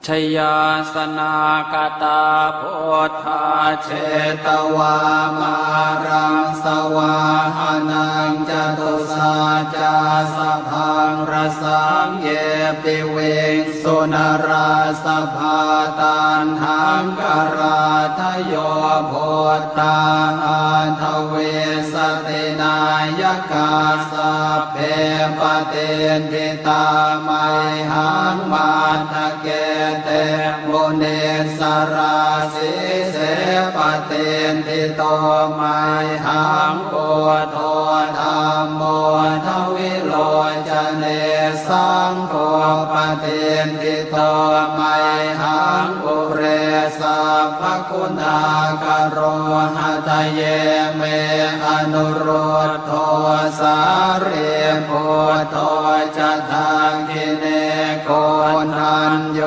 ชยาสนากตาโพธาเชตวามารังสวาหานังจตุสาจาสพังรสังเยปิเวงสุนราสภาตันหังกราทโยโพธาอันทเวสตินายกาสัพเพปเตนทิตาไมหังมาทะเกเตโมเนสราสิเสปเตนทิโตไมหังโพโธธัมโมทวิโลจเนสังโฆปเตนทิโตไมหังปุเรสัพพคุณากโรหะทะเยเมอนุโรธโทสาเรโพโธจทังคิเนโกนันโย